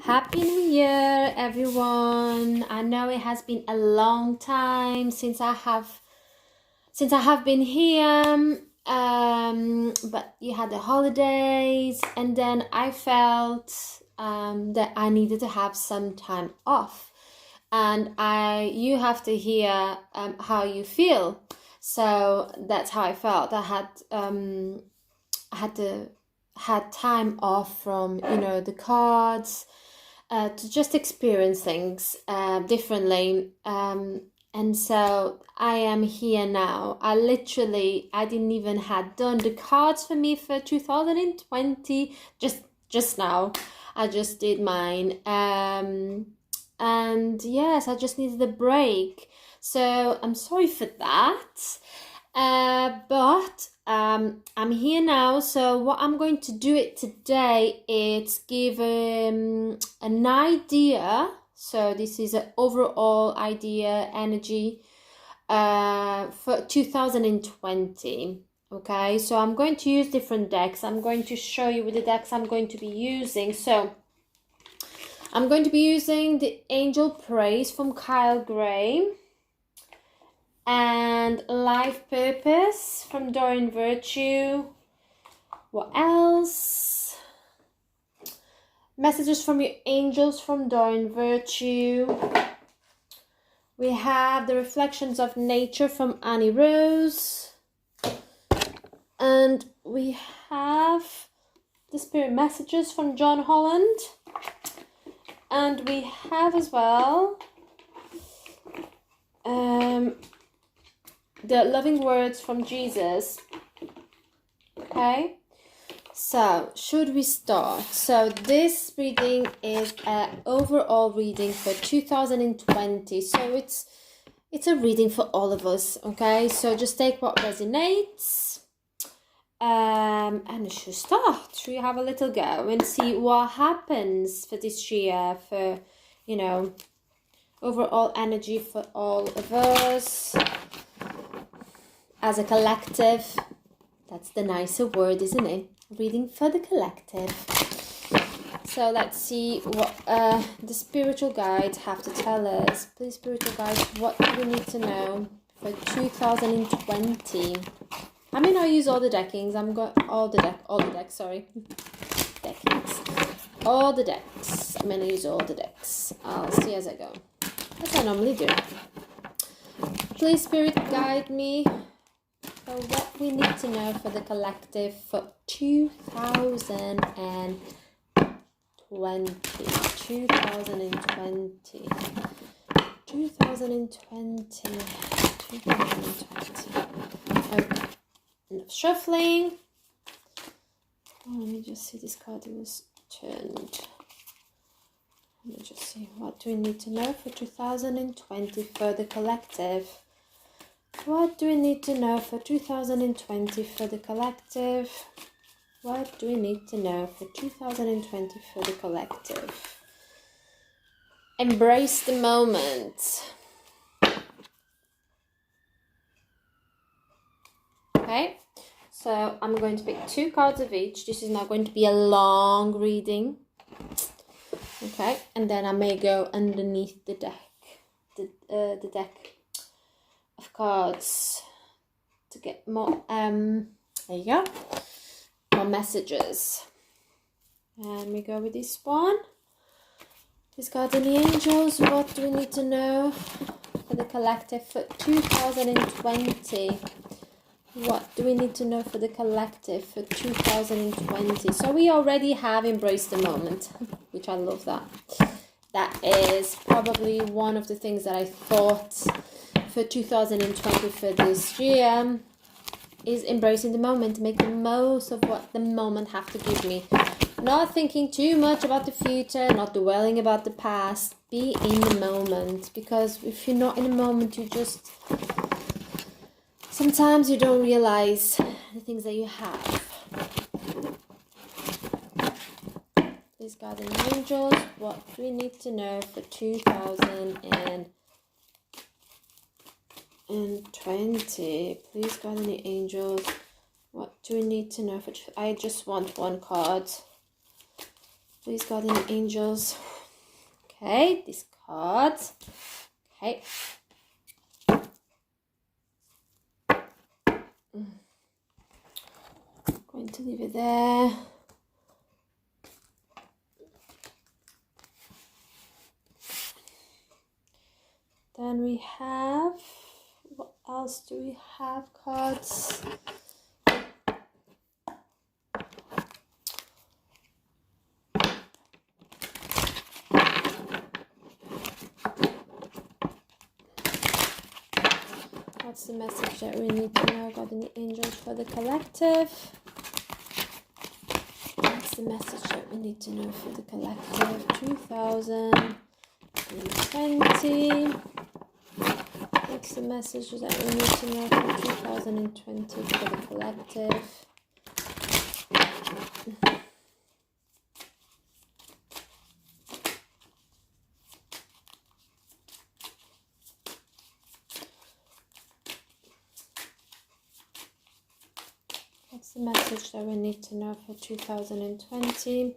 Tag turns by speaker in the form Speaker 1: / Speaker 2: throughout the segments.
Speaker 1: Happy New Year, everyone. I know it has been a long time since I have been here. But you had the holidays, and then I felt that I needed to have some time off, and you have to hear how you feel. So that's how I felt. I had time off from the cards, to just experience things differently. And so I am here now. I didn't even had done the cards for me for 2020 just now. I just did mine. And yes, I just needed a break. So I'm sorry for that. But I'm here now. So what I'm going to do it today is give an idea. So this is an overall idea energy for 2020. Okay, so I'm going to use different decks. I'm going to show you with the decks I'm going to be using. So I'm going to be using the Angel Praise from Kyle Gray, and Life Purpose from Doreen Virtue. What else? Messages from Your Angels from Doreen Virtue. We have The Reflections of Nature from Annie Rose. And we have The Spirit Messages from John Holland. And we have as well The Loving Words from Jesus. Okay, so should we start? So this reading is an overall reading for 2020. So it's a reading for all of us. Okay, so just take what resonates. And should start. Should we have a little go and see what happens for this year, for overall energy for all of us as a collective. That's the nicer word, isn't it? Reading for the collective. So let's see what the spiritual guides have to tell us. Please, spiritual guides, what do we need to know for 2020? I mean, I use all the deckings. I'm got all the decks, sorry. Deckings. All the decks. I'm gonna use all the decks. I'll see as I go. As I normally do. Please, Spirit, guide me for what we need to know for the collective for 2020. 2020. 2020. Okay. Enough shuffling. Let me just see, this card was turned. Let me just see, what do we need to know for 2020 for the collective? What do we need to know for 2020 for the collective? What do we need to know for 2020 for the collective? Embrace the moment. Okay, so I'm going to pick 2 cards of each. This is not going to be a long reading. Okay, and then I may go underneath the deck, the deck of cards to get more. There you go, more messages. And we go with this one. This card and the angels. What do we need to know for the collective for 2020? What do we need to know for the collective for 2020? So we already have embraced the moment, which I love that. That is probably one of the things that I thought for 2020 for this year is embracing the moment, make the most of what the moment have to give me. Not thinking too much about the future, not dwelling about the past. Be in the moment, because if you're not in the moment, sometimes you don't realize the things that you have. Please, God and angels, what do we need to know for 2020? Please, God and the angels, what do we need to know for... I just want one card. Please, God and the angels, Okay, this card. Okay. Going to leave it there. Then we have, what else do we have? Cards. What's the message that we need to know about the angels for the collective? What's the message that we need to know for the collective 2020? What's the message that we need to know for 2020 for the collective? What's the message that we need to know for 2020?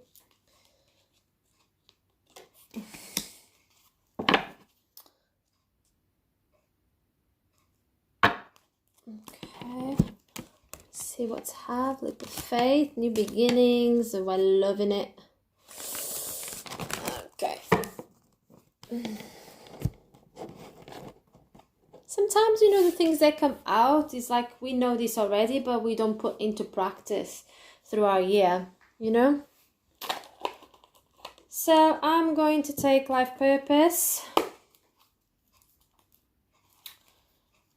Speaker 1: Okay. See what's have like the faith, new beginnings. Oh, I'm loving it. Okay. Sometimes, you know, the things that come out is like we know this already, but we don't put into practice through our year, you know? So I'm going to take life purpose.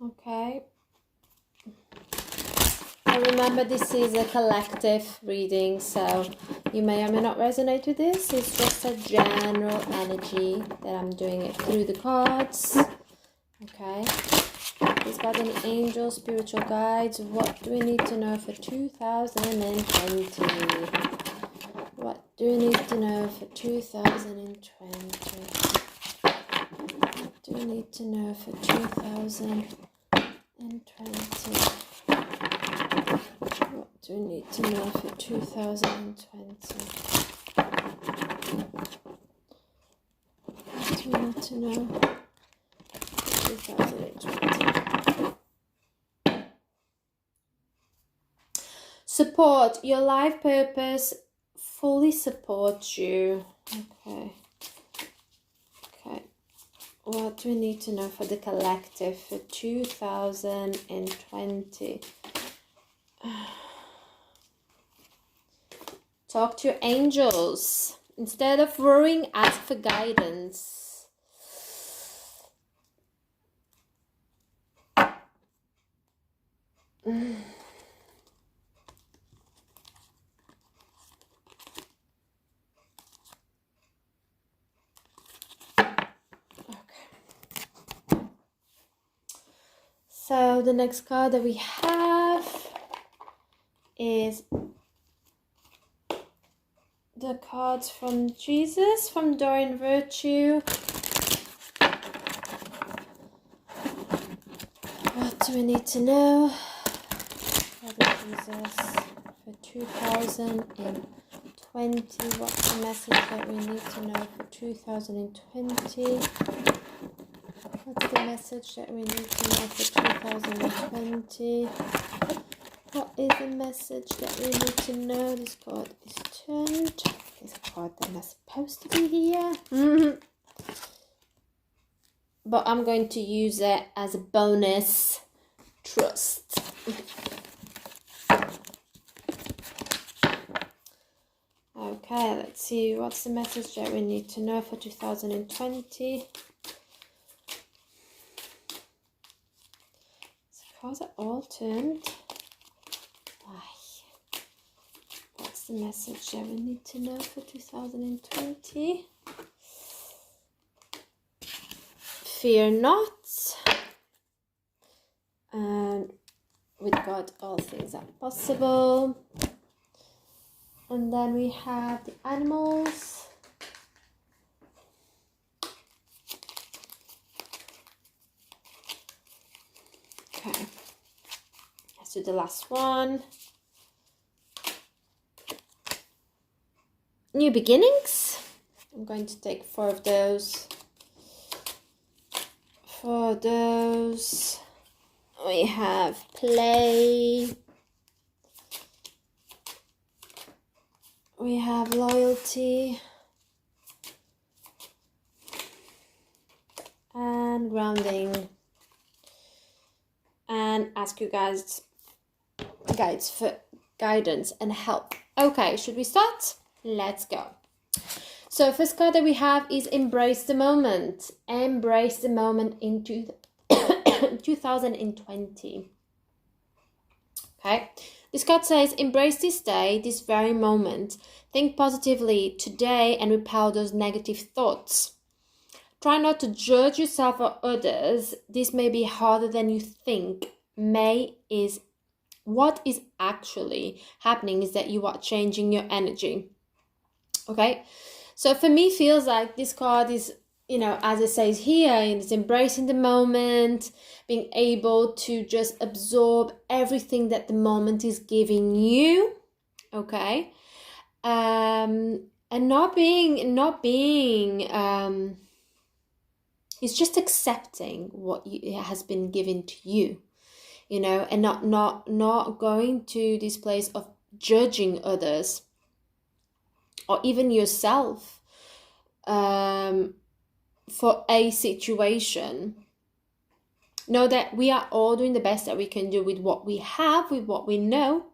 Speaker 1: Okay. And remember, this is a collective reading, so you may or may not resonate with this. It's just a general energy that I'm doing it through the cards. Okay. Please, God and angels, spiritual guides, what do we need to know for 2020? What do we need to know for 2020? What do we need to know for 2020? What do we need to know for 2020? What do we need to know for 2020? Support. Your life purpose fully supports you. Okay. Okay. What do we need to know for the collective for 2020? Talk to your angels. Instead of worrying, ask for guidance. So the next card that we have is the cards from Jesus, from Doreen Virtue. What do we need to know? Father Jesus, for 2020. What's the message that we need to know for 2020? What's the message that we need to know for 2020? What is the message that we need to know? This card is turned. This card that is supposed to be here. But I'm going to use it as a bonus. Trust. Okay, let's see. What's the message that we need to know for 2020? Cards are all turned. What's the message that we need to know for 2020? Fear not. And with God, all things are possible. And then we have the animals. Okay, let's do the last one. New beginnings. I'm going to take 4 of those. 4 of those. We have play. We have loyalty. And grounding. And ask you guys for guidance and help. Okay, should we start? Let's go. So first card that we have is Embrace the Moment. Embrace the moment in 2020. Okay. This card says, embrace this day, this very moment. Think positively today and repel those negative thoughts. Try not to judge yourself or others. This may be harder than you think. What is actually happening is that you are changing your energy. Okay? So for me, feels like this card is, as it says here, it's embracing the moment, being able to just absorb everything that the moment is giving you. Okay? And not being it's just accepting what has been given to you, and not going to this place of judging others or even yourself for a situation. Know that we are all doing the best that we can do with what we have, with what we know.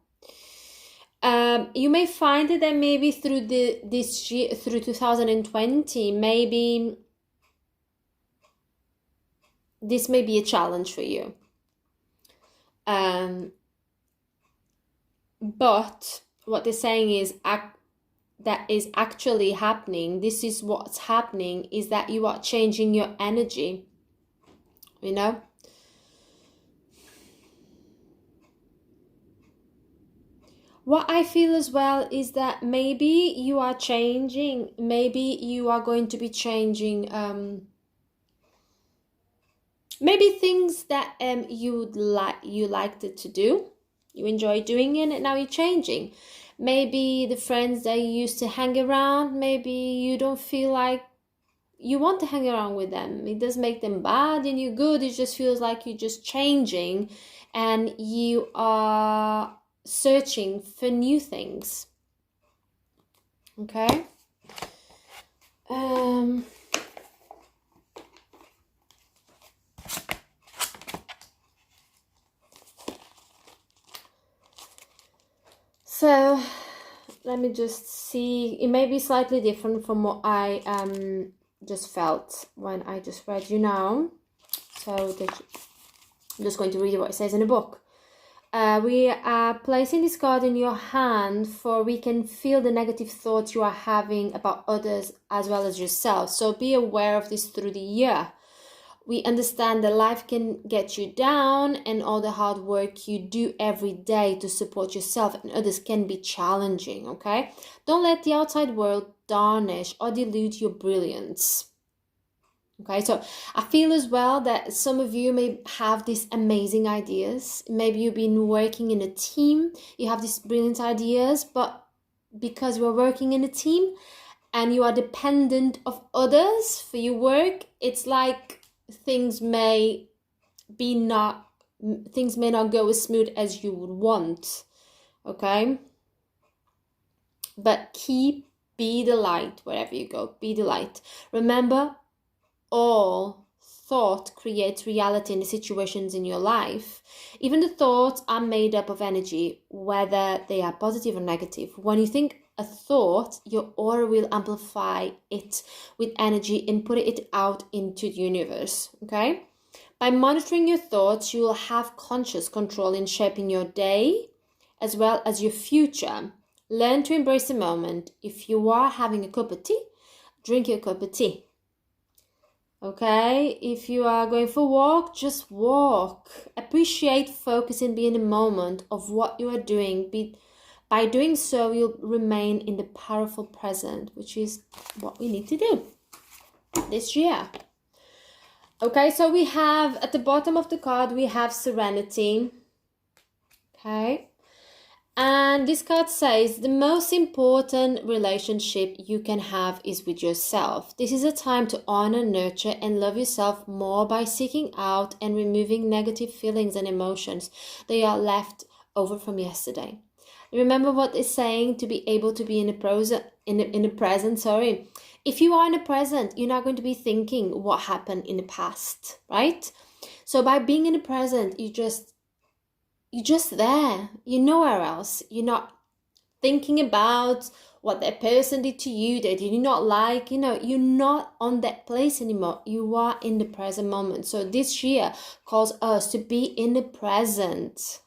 Speaker 1: You may find that maybe through this year, through 2020, maybe this may be a challenge for you. But what they're saying is that is actually happening. This is what's happening, is that you are changing your energy. What I feel as well is that maybe you are changing, maybe you are going to be changing maybe things that you liked it to do, you enjoy doing it, and now you're changing. Maybe the friends that you used to hang around, maybe you don't feel like you want to hang around with them. It does make them bad and you're good. It just feels like you're just changing and you are searching for new things. Okay? So let me just see. It may be slightly different from what I just felt when I just read you now. So I'm just going to read you what it says in the book. We are placing this card in your hand for we can feel the negative thoughts you are having about others as well as yourself. So be aware of this through the year. We understand that life can get you down and all the hard work you do every day to support yourself and others can be challenging, okay? Don't let the outside world tarnish or dilute your brilliance. Okay, so I feel as well that some of you may have these amazing ideas. Maybe you've been working in a team, you have these brilliant ideas, but because you are working in a team and you are dependent of others for your work, it's like things may not go as smooth as you would want. Okay, but be the light wherever you go. Be the light. Remember, all thought creates reality in the situations in your life. Even the thoughts are made up of energy, whether they are positive or negative. When you think a thought, your aura will amplify it with energy and put it out into the universe. Okay? By monitoring your thoughts, you will have conscious control in shaping your day as well as your future. Learn to embrace the moment. If you are having a cup of tea, drink your cup of tea. Okay? If you are going for a walk, just walk. Appreciate, focus, and be in the moment of what you are doing. By doing so, you'll remain in the powerful present, which is what we need to do this year. Okay, so we have, at the bottom of the card, we have serenity. Okay. And this card says the most important relationship you can have is with yourself. This is a time to honor, nurture, and love yourself more by seeking out and removing negative feelings and emotions that are left over from yesterday. Remember what it's saying to be able to be in the present. If you are in the present, you're not going to be thinking what happened in the past, right? So by being in the present, you're just there. You're nowhere else. You're not thinking about what that person did to you that you did not like. You're not on that place anymore. You are in the present moment. So this year calls us to be in the present.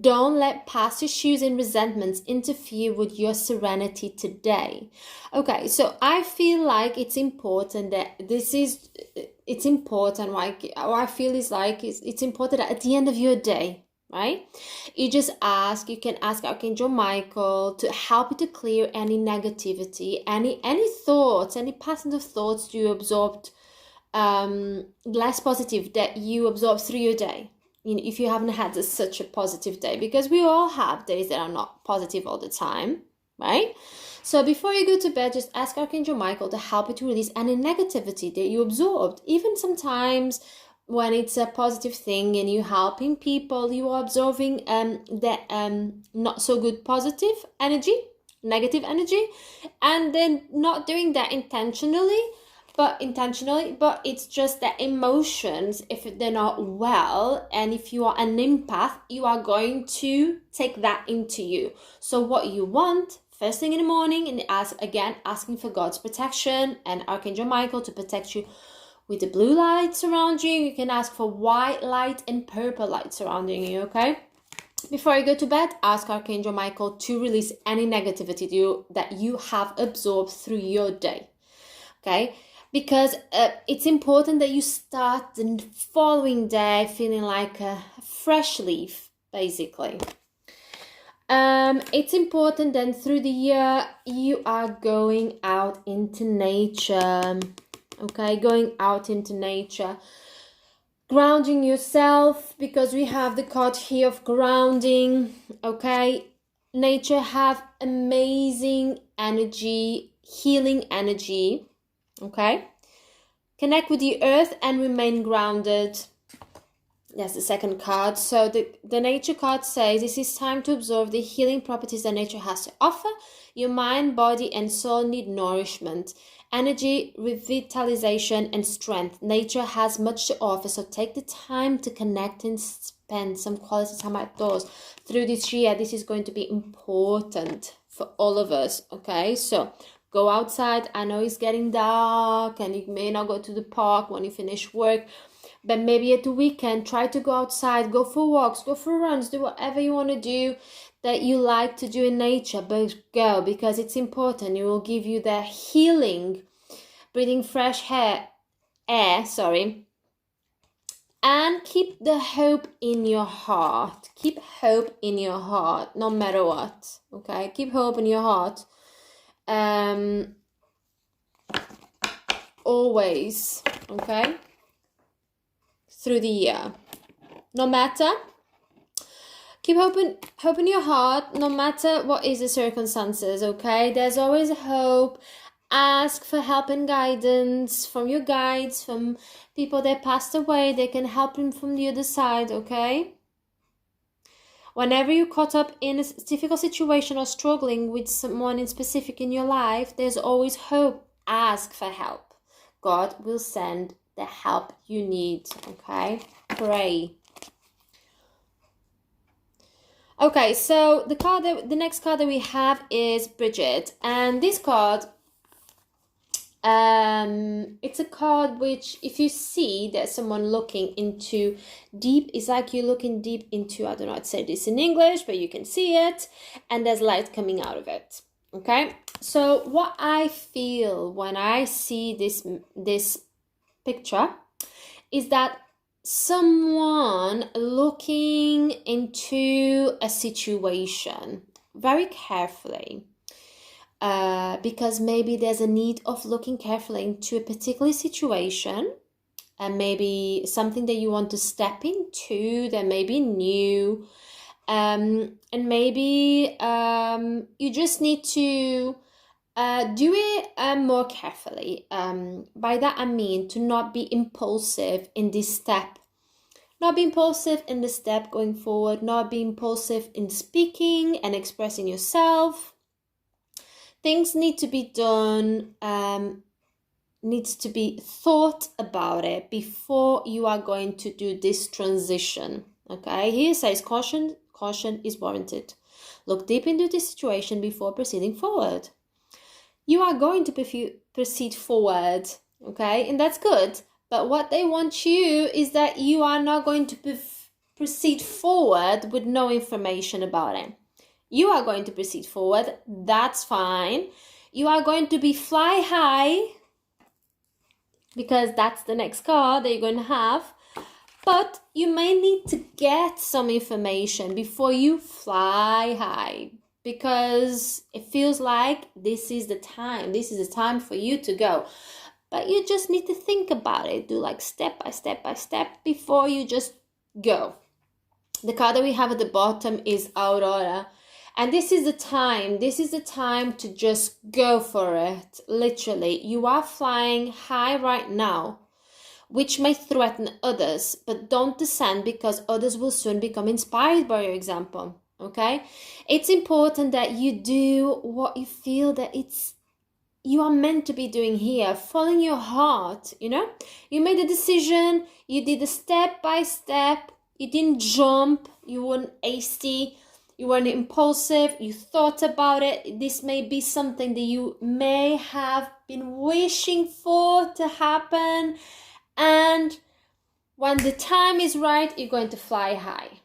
Speaker 1: Don't let past issues and resentments interfere with your serenity today. Okay, so I feel like it's important that it's important. Like, what I feel is like it's important that at the end of your day, right? You can ask Archangel Michael to help you to clear any negativity, any thoughts, any positive thoughts you absorbed, less positive that you absorb through your day. If you haven't had such a positive day, because we all have days that are not positive all the time, right? So before you go to bed, just ask Archangel Michael to help you to release any negativity that you absorbed. Even sometimes when it's a positive thing and you're helping people, you are absorbing that not so good positive energy, negative energy, and then not doing that intentionally, but it's just that emotions, if they're not well, and if you are an empath, you are going to take that into you. So what you want first thing in the morning, and asking for God's protection and Archangel Michael to protect you with the blue light surround you. You can ask for white light and purple light surrounding you, okay? Before you go to bed, ask Archangel Michael to release any negativity that you have absorbed through your day, okay? Because it's important that you start the following day feeling like a fresh leaf, basically. It's important then through the year you are going out into nature, okay? Going out into nature. Grounding yourself, because we have the card here of grounding, okay? Nature have amazing energy, healing energy. Okay, connect with the earth and remain grounded. That's the second card. So the nature card says this is time to observe the healing properties that nature has to offer. Your mind, body, and soul need nourishment, energy, revitalization, and strength. Nature has much to offer, so take the time to connect and spend some quality time outdoors. Through this year, this is going to be important for all of us, okay? So go outside. I know it's getting dark and you may not go to the park when you finish work, but maybe at the weekend, try to go outside, go for walks, go for runs, do whatever you want to do that you like to do in nature, but go, because it's important. It will give you the healing, breathing fresh air, and keep the hope in your heart. Keep hope in your heart, no matter what, okay? Keep hope in your heart. Always, okay, through the year, no matter, keep hope in your heart, no matter what is the circumstances, okay? There's always hope. Ask for help and guidance from your guides, from people that passed away. They can help you from the other side, okay? Whenever you're caught up in a difficult situation or struggling with someone in specific in your life, there's always hope. Ask for help. God will send the help you need, okay? Pray. Okay, so the next card that we have is Bridget, and this card, it's a card which, if you see there's someone looking into deep, it's like you're looking deep into, I don't know how to say this in English, but you can see it, and there's light coming out of it, okay? So what I feel when I see this picture is that someone looking into a situation very carefully, because maybe there's a need of looking carefully into a particular situation, and maybe something that you want to step into that may be new. And maybe you just need to do it more carefully. By that I mean to not be impulsive in this step. Not be impulsive in the step going forward, not be impulsive in speaking and expressing yourself. Things need to be done, needs to be thought about it before you are going to do this transition. Okay, here it says caution is warranted. Look deep into the situation before proceeding forward. You are going to proceed forward, okay, and that's good. But what they want you is that you are not going to proceed forward with no information about it. You are going to proceed forward, that's fine. You are going to be fly high, because that's the next card that you're going to have. But you may need to get some information before you fly high, because it feels like this is the time for you to go. But you just need to think about it, do like step by step before you just go. The card that we have at the bottom is Aurora. And this is the time to just go for it. Literally, you are flying high right now, which may threaten others, but don't descend, because others will soon become inspired by your example. Okay? It's important that you do what you feel that you are meant to be doing here, following your heart, you know? You made a decision, you did a step by step, you didn't jump, you weren't hasty, you weren't impulsive, you thought about it. This may be something that you may have been wishing for to happen, and when the time is right, you're going to fly high.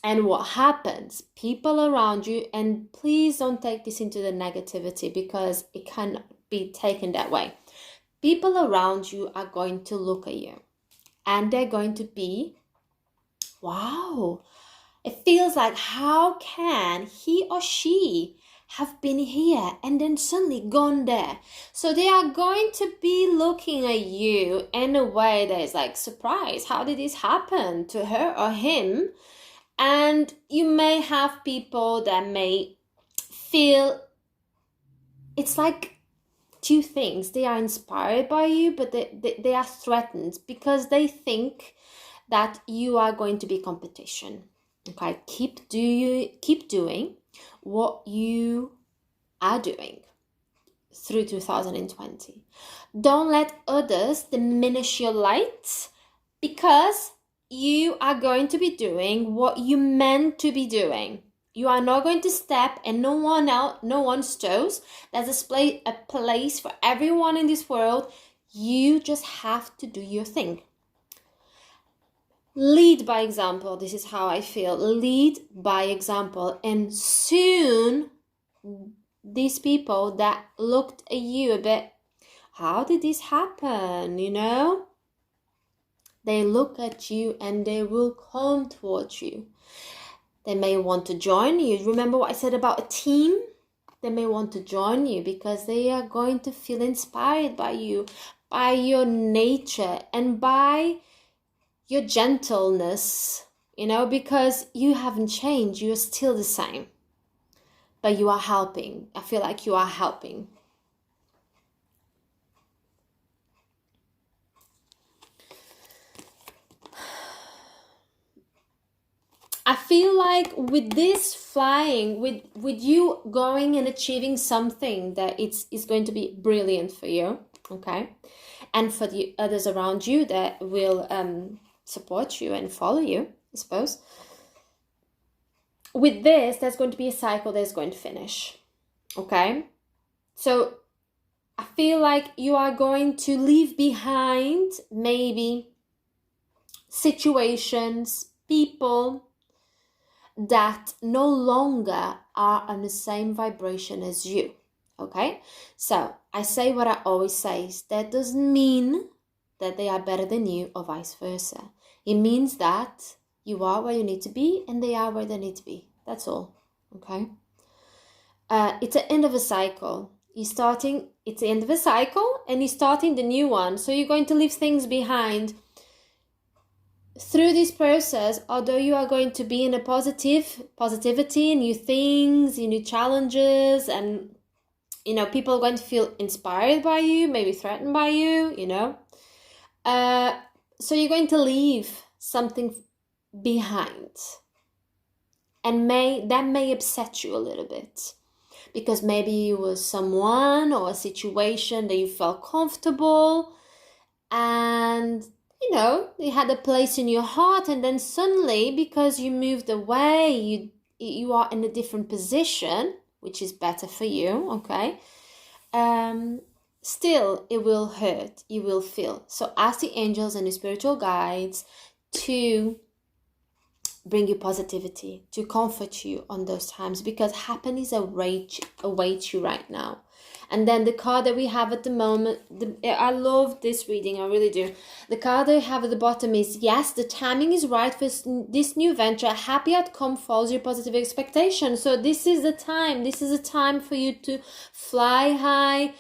Speaker 1: And what happens? People around you, and please don't take this into the negativity, because it cannot be taken that way. People around you are going to look at you, and they're going to be, wow, it feels like, how can he or she have been here and then suddenly gone there? So they are going to be looking at you in a way that is like, surprise, how did this happen to her or him? And you may have people that may feel, it's like two things. They are inspired by you, but they are threatened, because they think that you are going to be competition. Okay, keep doing what you are doing through 2020. Don't let others diminish your light, because you are going to be doing what you meant to be doing. You are not going to step in no one's toes. There's a place for everyone in this world. You just have to do your thing. Lead by example. This is how I feel. Lead by example. And soon, these people that looked at you a bit, how did this happen, you know? They look at you and they will come towards you. They may want to join you. Remember what I said about a team? They may want to join you because they are going to feel inspired by you, by your nature, and by your gentleness, you know, because you haven't changed. You're still the same. But you are helping. I feel like you are helping. I feel like with this flying, with you going and achieving something that is going to be brilliant for you, okay? And for the others around you that will support you and follow you, I suppose. With this, there's going to be a cycle that's going to finish, okay? So I feel like you are going to leave behind maybe situations, people that no longer are on the same vibration as you, okay? So I say what I always say. That doesn't mean that they are better than you or vice versa. It means that you are where you need to be and they are where they need to be. That's all, okay? It's the end of a cycle. it's the end of a cycle and you're starting the new one. So you're going to leave things behind. Through this process, although you are going to be in a positivity, new things, new challenges, and people are going to feel inspired by you, maybe threatened by you, so you're going to leave something behind, and that may upset you a little bit, because maybe it was someone or a situation that you felt comfortable, and they had a place in your heart, and then suddenly, because you moved away, you are in a different position, which is better for you, okay? Still, it will hurt, you will feel. So ask the angels and the spiritual guides to bring you positivity, to comfort you on those times, because happiness awaits you right now. And then the card that we have at the moment, I love this reading, I really do. The card that we have at the bottom is, yes, the timing is right for this new venture. A happy outcome follows your positive expectation. So this is the time. This is a time for you to fly high,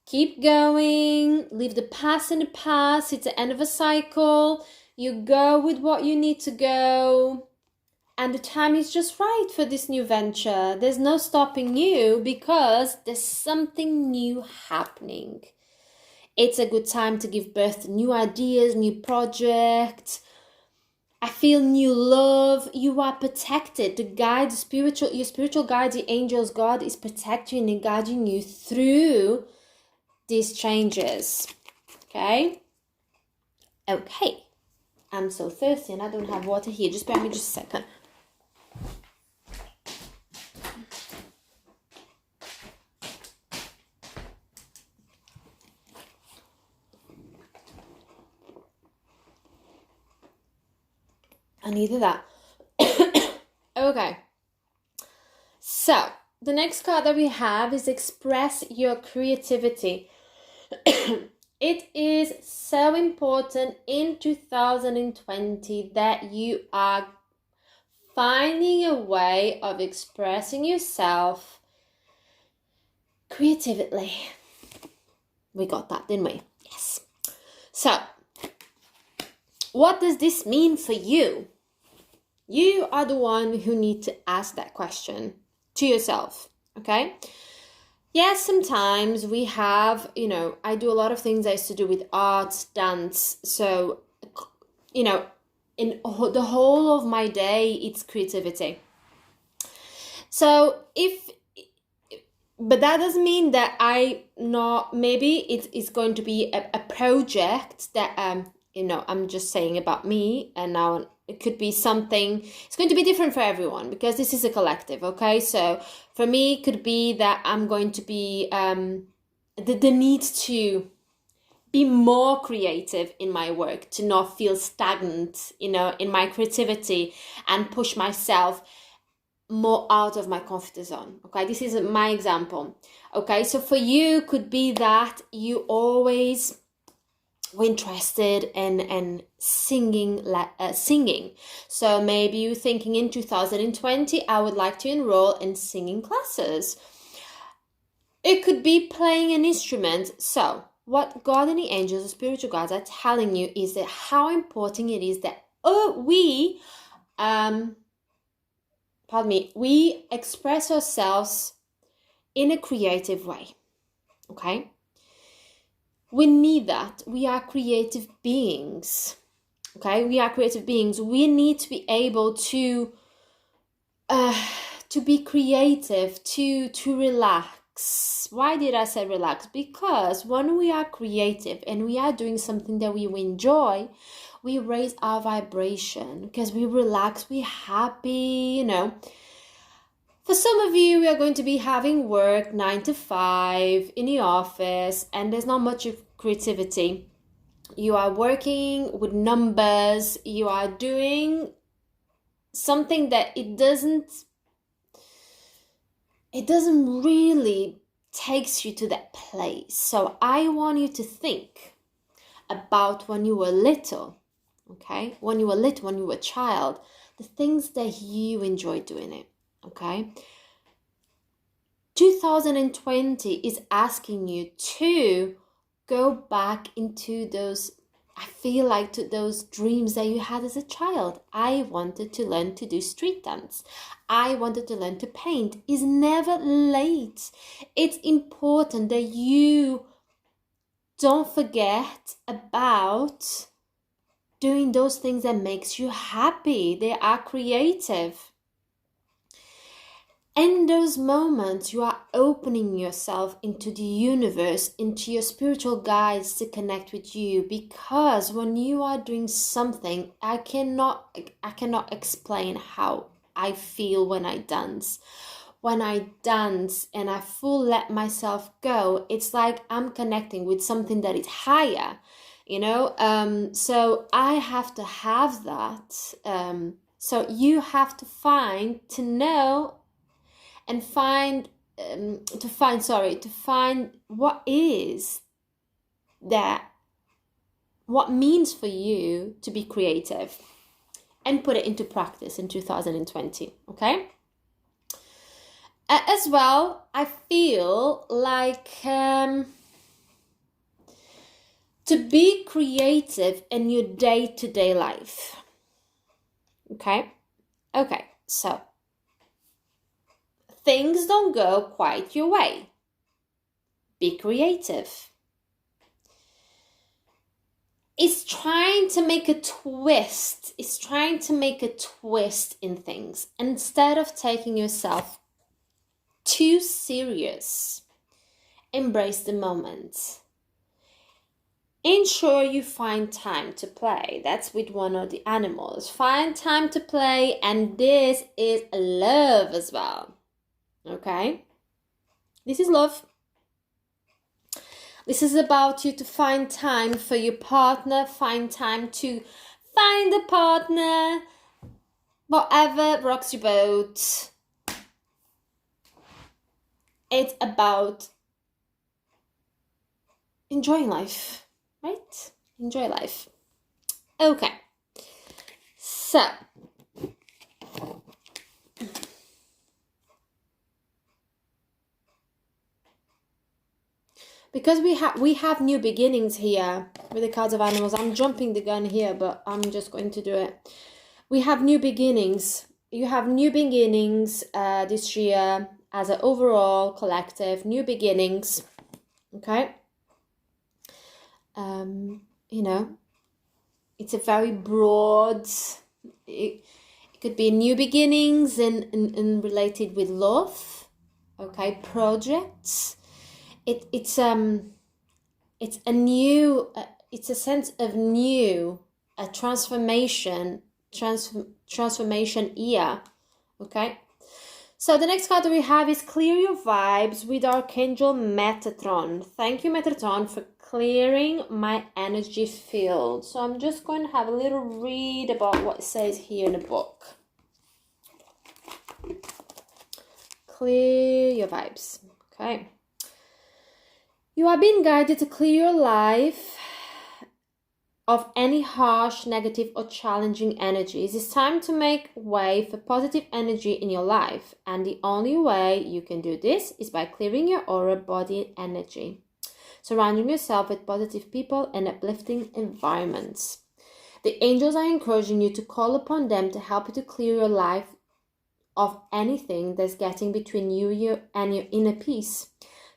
Speaker 1: keep going, leave the past in the past. It's the end of a cycle. You go with what you need to go. And the time is just right for this new venture. There's no stopping you, because there's something new happening. It's a good time to give birth to new ideas, new projects. I feel new love. You are protected. The guide, your spiritual guide, the angels, God is protecting you and guiding you through these changes. Okay? Okay. I'm so thirsty and I don't have water here. Just bear me just a second. I needed that. Okay. So, the next card that we have is express your creativity. It is so important in 2020 that you are finding a way of expressing yourself creatively. We got that, didn't we? Yes. So, what does this mean for you? You are the one who need to ask that question to yourself, okay? Yes, sometimes we have, I do a lot of things I used to do with art, dance. So, in the whole of my day, it's creativity. So but that doesn't mean that maybe it's going to be a project that, I'm just saying about me, and now it could be something, it's going to be different for everyone, because this is a collective, okay? So for me, it could be that I'm going to be, the need to be more creative in my work, to not feel stagnant, in my creativity, and push myself more out of my comfort zone, okay? This is my example, okay? So for you, could be that you always were interested in singing. So maybe you're thinking in 2020, I would like to enroll in singing classes. It could be playing an instrument. So what God and the angels, the spiritual guides, are telling you is that how important it is that we express ourselves in a creative way, okay? We need that. We are creative beings, okay? We are creative beings. We need to be able to be creative, to relax. Why did I say relax? Because when we are creative and we are doing something that we enjoy, we raise our vibration, because we relax, we're happy, For some of you, we are going to be having work 9 to 5 in the office, and there's not much of creativity. You are working with numbers, you are doing something that it doesn't really takes you to that place. So I want you to think about when you were little, okay? When you were a child, the things that you enjoyed doing it. Okay, 2020 is asking you to go back into those, I feel like, to those dreams that you had as a child. I wanted to learn to do street dance. I wanted to learn to paint. It's never late. It's important that you don't forget about doing those things that makes you happy. They are creative. In those moments, you are opening yourself into the universe, into your spiritual guides to connect with you. Because when you are doing something, I cannot explain how I feel when I dance. When I dance and I full let myself go, it's like I'm connecting with something that is higher, so I have to have that. So you have to find what is that, what means for you to be creative, and put it into practice in 2020. Okay. As well, I feel like to be creative in your day-to-day life. Okay, so things don't go quite your way. Be creative. It's trying to make a twist. It's trying to make a twist in things. Instead of taking yourself too serious, embrace the moment. Ensure you find time to play. That's with one of the animals. Find time to play, and this is love as well. Okay? This is love. This is about you to find time for your partner, find time to find a partner, whatever rocks your boat. It's about enjoying life, right? Enjoy life. Okay. So, because we have new beginnings here with the cards of animals. I'm jumping the gun here, but I'm just going to do it. We have new beginnings. You have new beginnings this year as an overall collective, new beginnings. Okay. It's a very broad. It could be new beginnings and related with love. Okay, projects. It's a new. It's a sense of new, a transformation year. Okay. So the next card that we have is Clear Your Vibes with Archangel Metatron. Thank you, Metatron, for clearing my energy field. So I'm just going to have a little read about what it says here in the book. Clear your vibes. Okay. You are being guided to clear your life of any harsh, negative, or challenging energies. It's time to make way for positive energy in your life. And the only way you can do this is by clearing your aura, body, energy. Surrounding yourself with positive people and uplifting environments. The angels are encouraging you to call upon them to help you to clear your life of anything that's getting between you and your inner peace.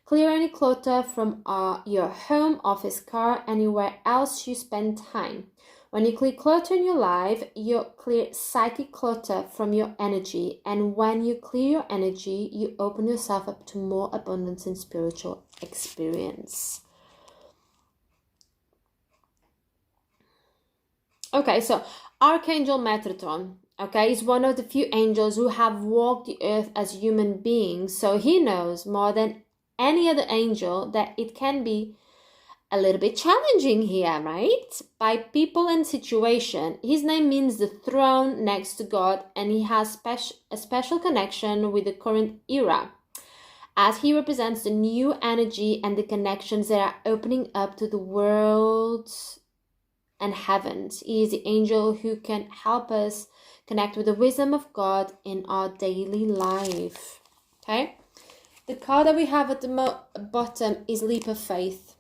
Speaker 1: Clear any clutter from your home, office, car, anywhere else you spend time. When you clear clutter in your life, you clear psychic clutter from your energy. And when you clear your energy, you open yourself up to more abundance and spiritual experience. Okay, so Archangel Metatron, okay, is one of the few angels who have walked the earth as human beings. So he knows more than any other angel that it can be a little bit challenging here, right? By people and situation. His name means the throne next to God, and he has a special connection with the current era, as he represents the new energy and the connections that are opening up to the world and heavens. He is the angel who can help us connect with the wisdom of God in our daily life. Okay? The card that we have at the bottom is Leap of Faith.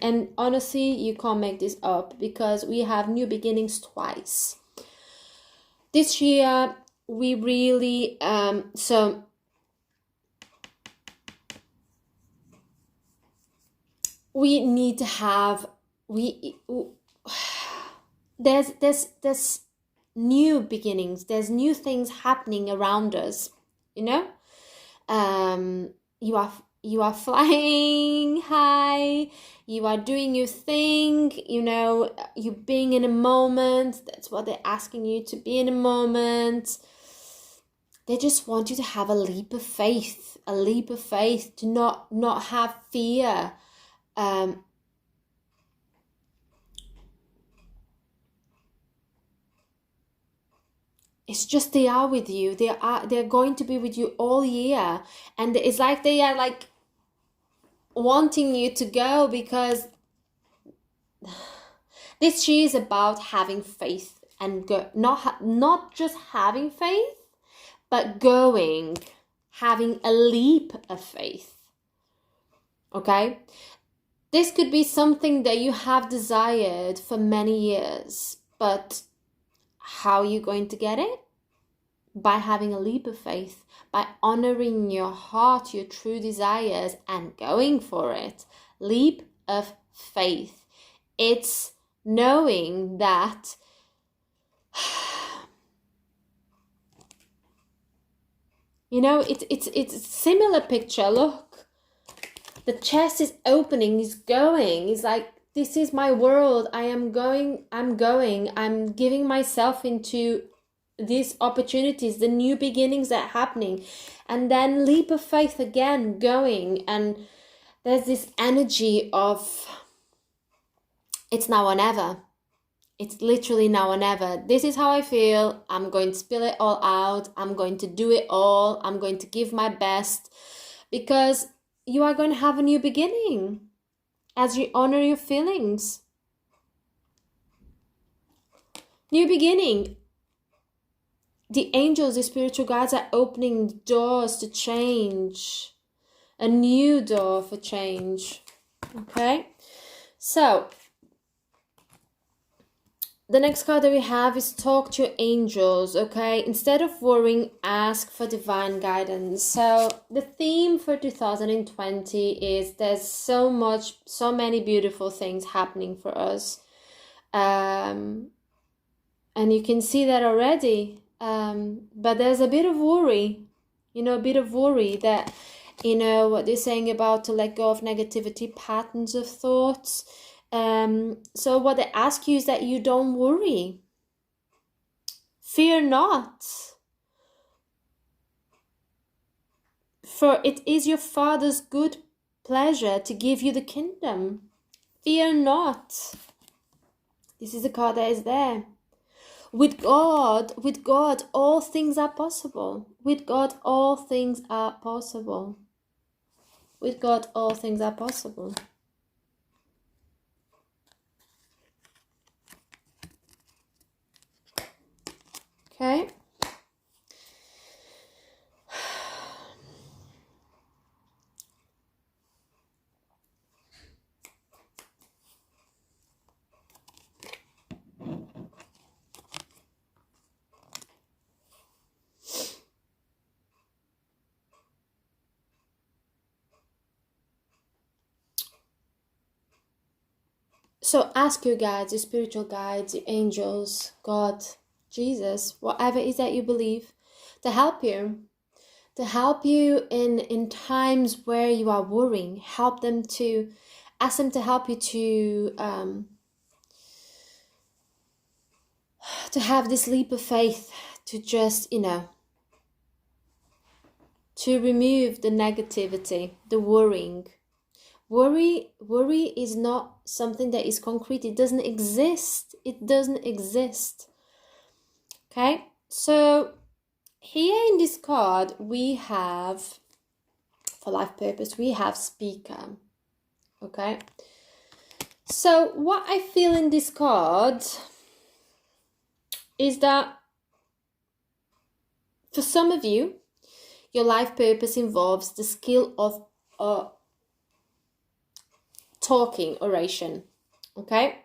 Speaker 1: And honestly, you can't make this up because we have new beginnings twice. This year, we really, we need to have, there's new beginnings, there's new things happening around us, you know? You are flying high, you are doing your thing, you know, you're being in a moment. That's what they're asking you, to be in a moment. They just want you to have a leap of faith, to not have fear. It's just they are with you. They're going to be with you all year, and it's like they are like wanting you to go, because this year is about having faith and go, not just having faith, but going, having a leap of faith. Okay, this could be something that you have desired for many years, but how are you going to get it? By having a leap of faith, by honoring your heart, your true desires, and going for it. Leap of faith. It's knowing that you know, it's a similar picture. Look, the chest is opening, is going. It's like, this is my world. I'm giving myself into these opportunities, the new beginnings that are happening. And then leap of faith again, going. And there's this energy of, it's now or never. It's literally now or never. This is how I feel. I'm going to spill it all out. I'm going to do it all. I'm going to give my best, because you are going to have a new beginning as you honor your feelings. New beginning. The angels, the spiritual guides, are opening doors to change. A new door for change. Okay? So, the next card that we have is talk to your angels, okay? Instead of worrying, ask for divine guidance. So, the theme for 2020 is there's so many beautiful things happening for us. And you can see that already. But there's a bit of worry, that, what they're saying about to let go of negativity, patterns of thoughts. So what they ask you is that you don't worry. Fear not. For it is your Father's good pleasure to give you the kingdom. Fear not. This is the card that is there. With God, all things are possible. With God, all things are possible. With God, all things are possible. Okay. So ask your guides, your spiritual guides, your angels, God, Jesus, whatever it is that you believe, to help you. To help you in times where you are worrying. Ask them to help you to have this leap of faith, to just, to remove the negativity, the worrying. Worry is not something that is concrete. It doesn't exist. Okay, so here in this card we have, for life purpose, we have speaker. Okay, so what I feel in this card is that for some of you, Your life purpose involves the skill of talking, oration. Okay?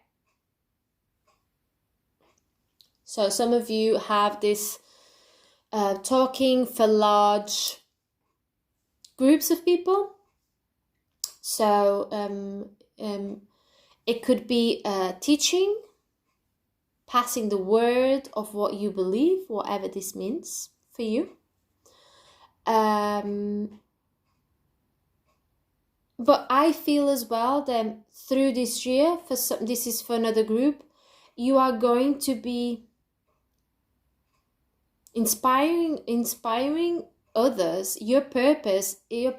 Speaker 1: So some of you have this talking for large groups of people. So it could be teaching, passing the word of what you believe, whatever this means for you. But I feel as well that through this year, this is for another group, you are going to be inspiring others. Your purpose is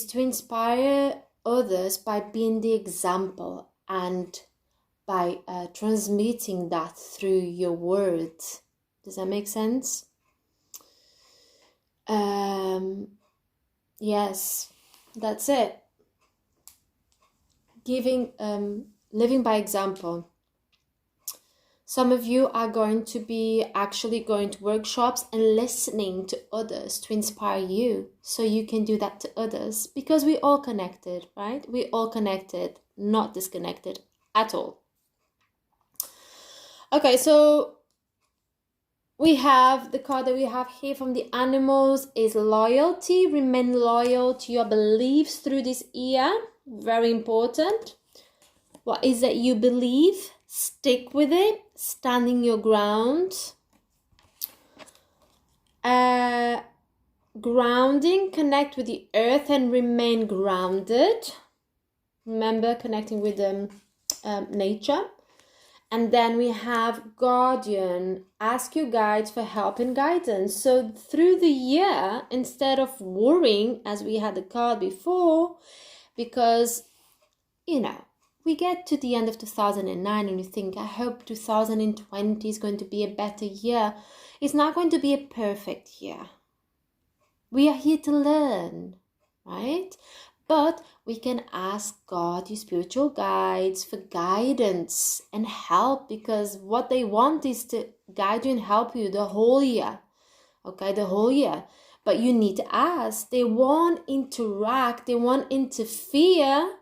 Speaker 1: to inspire others by being the example and by transmitting that through your words. Does that make sense? Yes, that's it. Living by example. Some of you are going to be actually going to workshops and listening to others to inspire you, so you can do that to others, because we're all connected, right? We're all connected, not disconnected at all. Okay, so we have the card that we have here from the animals is loyalty. Remain loyal to your beliefs through this year. Very important. What is that you believe? Stick with it. Standing your ground. Grounding. Connect with the earth and remain grounded. Remember connecting with nature. And then we have guardian. Ask your guides for help and guidance. So through the year, instead of worrying, as we had the card before, because, we get to the end of 2009 and you think, I hope 2020 is going to be a better year. It's not going to be a perfect year. We are here to learn, right? But we can ask God, your spiritual guides, for guidance and help, because what they want is to guide you and help you the whole year. Okay, the whole year. But you need to ask. They won't interact, they won't interfere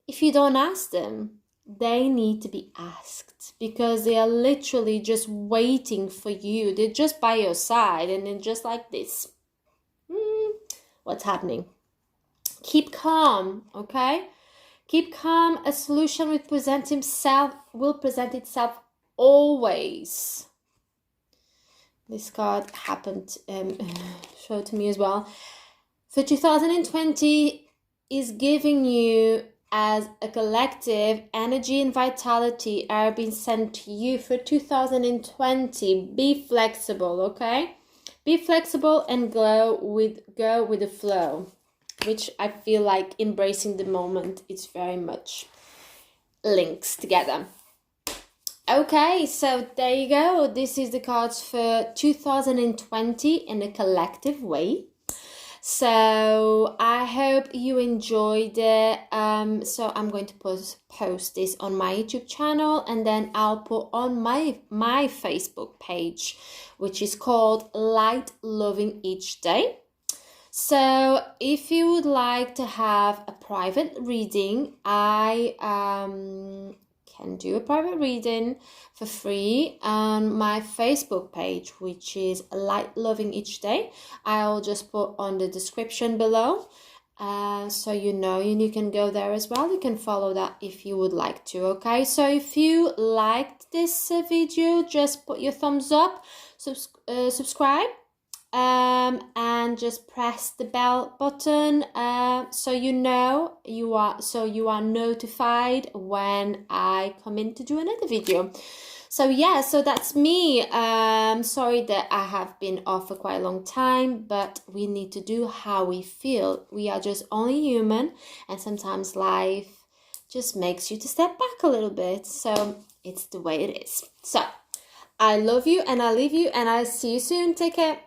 Speaker 1: if you don't ask them. They need to be asked, because they are literally just waiting for you. They're just by your side and they're just like this. What's happening? Keep calm, okay? Keep calm. A solution will present itself always. This card happened, showed to me as well. For 2020 is giving you as a collective energy and vitality are being sent to you for 2020. Be flexible, okay? Be flexible and go with the flow, which I feel like embracing the moment is very much links together. Okay, so there you go. This is the cards for 2020 in a collective way. So I hope you enjoyed it. So I'm going to post this on my YouTube channel, and then I'll put on my Facebook page, which is called Light Loving Each Day. So if you would like to have a private reading, I can do a private reading for free on my Facebook page, which is Light Loving Each Day. I'll just put on the description below, so you can go there as well. You can follow that if you would like to. Okay, so if you liked this video, just put your thumbs up, subscribe, and just press the bell button, so you are notified when I come in to do another video. So yeah, so that's me. Sorry that I have been off for quite a long time, but we need to do how we feel. We are just only human, and sometimes life just makes you to step back a little bit. So it's the way it is. So I love you, and I leave you, and I'll see you soon. Take care.